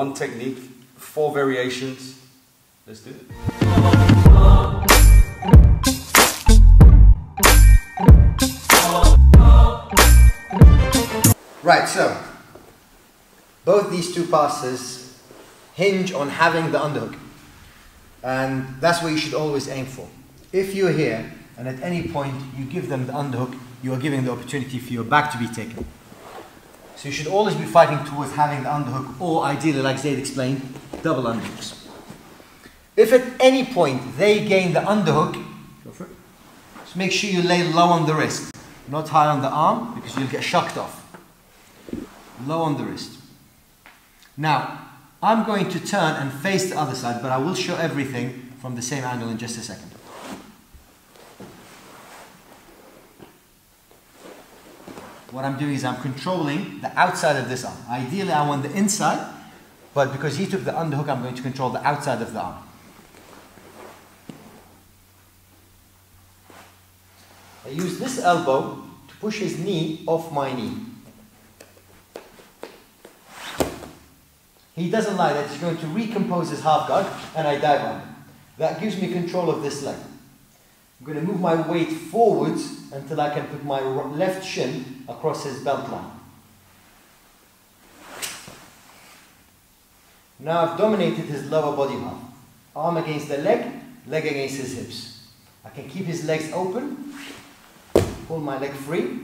one technique, 4 variations. Let's do it. Right, so both these two passes hinge on having the underhook, and that's what you should always aim for. If you're here and at any point you give them the underhook, you are giving the opportunity for your back to be taken. So you should always be fighting towards having the underhook, or ideally, like Zaid explained, double underhooks. If at any point they gain the underhook, go for it. Just make sure you lay low on the wrist, not high on the arm, because you'll get shocked off. Low on the wrist. Now, I'm going to turn and face the other side, but I will show everything from the same angle in just a second. What I'm doing is I'm controlling the outside of this arm. Ideally, I want the inside, but because he took the underhook, I'm going to control the outside of the arm. I use this elbow to push his knee off my knee. He doesn't like that. He's going to recompose his half guard, and I dive under. That gives me control of this leg. I'm going to move my weight forwards until I can put my left shin across his belt line. Now I've dominated his lower body half. Arm against the leg, leg against his hips. I can keep his legs open, pull my leg free,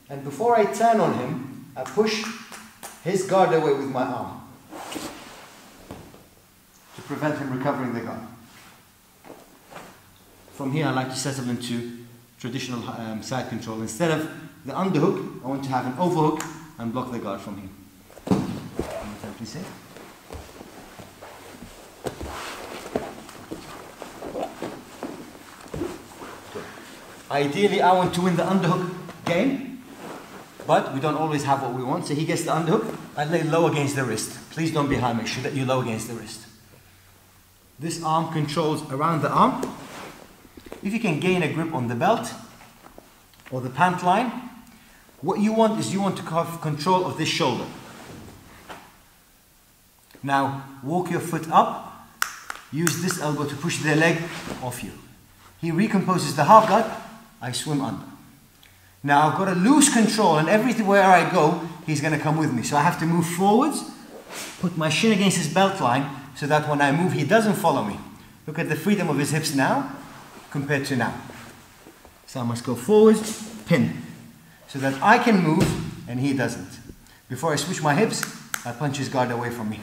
and before I turn on him, I push his guard away with my arm to prevent him recovering the guard. From here, I like to settle into traditional side control. Instead of the underhook, I want to have an overhook and block the guard from here. Please say. Ideally, I want to win the underhook game, but we don't always have what we want. So he gets the underhook. I lay low against the wrist. Please don't be high. Make sure that you're low against the wrist. This arm controls around the arm. If you can gain a grip on the belt or the pant line, what you want is you want to have control of this shoulder. Now, walk your foot up. Use this elbow to push the leg off you. He recomposes the half guard. I swim under. Now, I've got to lose control, and everywhere I go, he's going to come with me. So I have to move forwards, put my shin against his belt line, so that when I move, he doesn't follow me. Look at the freedom of his hips now, compared to now. So I must go forwards, pin, so that I can move and he doesn't. Before I switch my hips, I punch his guard away from me.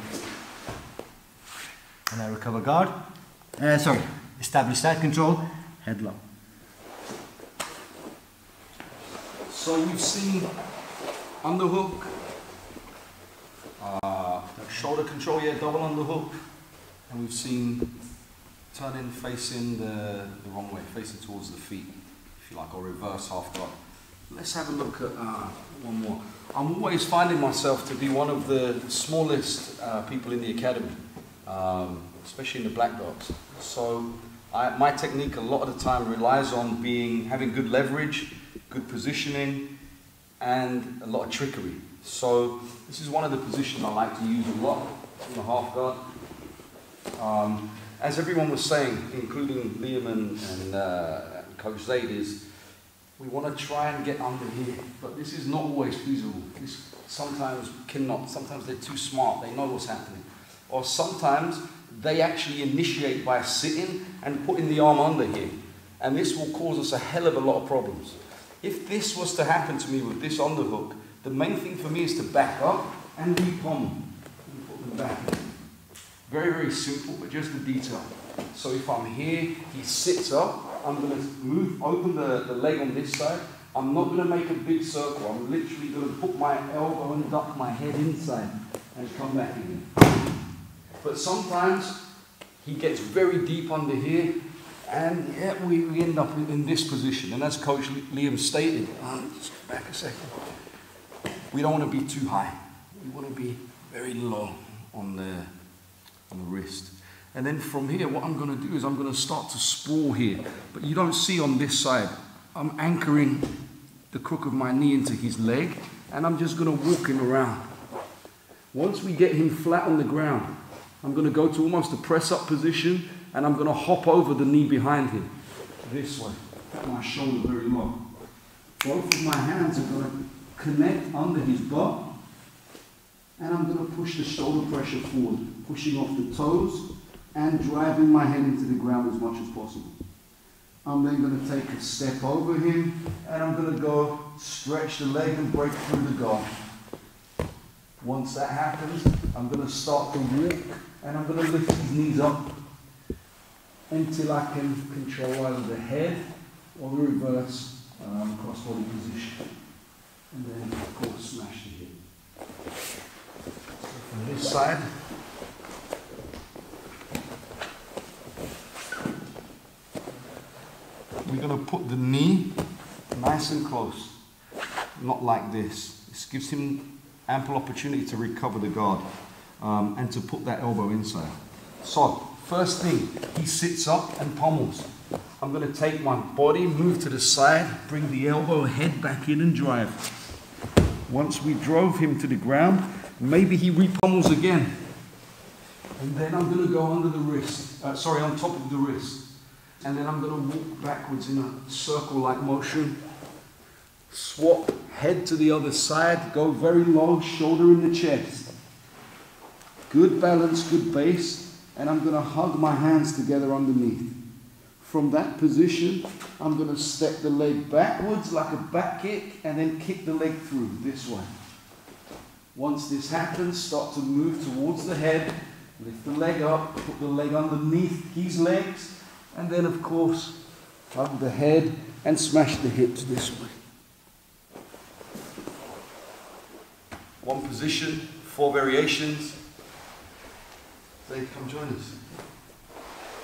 And I recover guard. Establish side control, head low. So we've seen underhook, shoulder control, double underhook, and we've seen turning, facing the wrong way, facing towards the feet, if you like, or reverse half guard. Let's have a look at one more. I'm always finding myself to be one of the smallest people in the academy, especially in the black belts. So my technique a lot of the time relies on having good leverage, good positioning, and a lot of trickery. So this is one of the positions I like to use a lot in the half guard. As everyone was saying, including Liam and Coach Zaid, is we want to try and get under here, but this is not always feasible. This sometimes cannot. Sometimes they're too smart. They know what's happening. Or sometimes they actually initiate by sitting and putting the arm under here. And this will cause us a hell of a lot of problems. If this was to happen to me with this underhook, the main thing for me is to back up and re-pommel. Put them back. Very, very simple, but just the detail. So if I'm here, he sits up, I'm going to open the leg on this side. I'm not going to make a big circle. I'm literally going to put my elbow and duck my head inside and come back again. But sometimes he gets very deep under here, and yeah, we end up in this position. And as Coach Liam stated, just back a second, we don't want to be too high. We want to be very low on the wrist. And then from here, what I'm going to do is I'm going to start to sprawl here. But you don't see on this side, I'm anchoring the crook of my knee into his leg, and I'm just going to walk him around. Once we get him flat on the ground, I'm going to go to almost a press-up position, and I'm going to hop over the knee behind him. This way. Put my shoulder very low. Both of my hands are going to connect under his butt, and I'm going to push the shoulder pressure forward, pushing off the toes and driving my head into the ground as much as possible. I'm then going to take a step over him, and I'm going to go stretch the leg and break through the guard. Once that happens, I'm going to start to walk, and I'm going to lift his knees up until I can control either the head or the reverse cross-body position. And then, of course, smash the hip. From this side, we're going to put the knee nice and close, not like this. This gives him ample opportunity to recover the guard and to put that elbow inside. So, first thing, he sits up and pummels. I'm going to take my body, move to the side, bring the elbow, head back in and drive. Once we drove him to the ground, maybe he re-pummels again. And then I'm going to go under the wrist, on top of the wrist. And then I'm going to walk backwards in a circle-like motion. Swap head to the other side, go very low, shoulder in the chest. Good balance, good base, and I'm going to hug my hands together underneath. From that position, I'm going to step the leg backwards like a back kick and then kick the leg through this way. Once this happens, start to move towards the head, lift the leg up, put the leg underneath his legs, and then of course, hug the head and smash the hips this way. One position, 4 variations. Dave, come join us.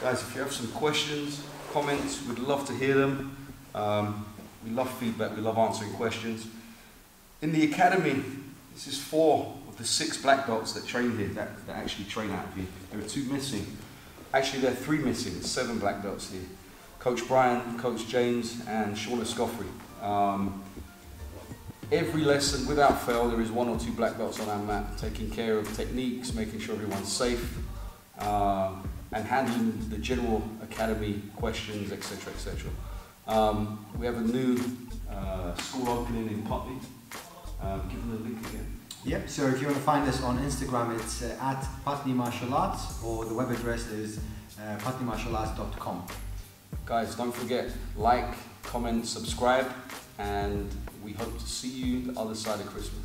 Guys, if you have some questions, comments, we'd love to hear them. We love feedback, we love answering questions. In the academy, this is 4 of the 6 black belts that train here, that actually train out of here. There are 2 missing. Actually, there are 3 missing, 7 black belts here. Coach Brian, Coach James, and Shauna Scoffrey. Every lesson, without fail, there is 1 or 2 black belts on our mat, taking care of techniques, making sure everyone's safe, and handling the general academy questions, etc., etc. We have a new school opening in Putney. Give them the link again. Yep, so if you want to find us on Instagram, it's at Putney Martial Arts, or the web address is putneymartialarts.com. Guys, don't forget, like, comment, subscribe, and we hope to see you the other side of Christmas.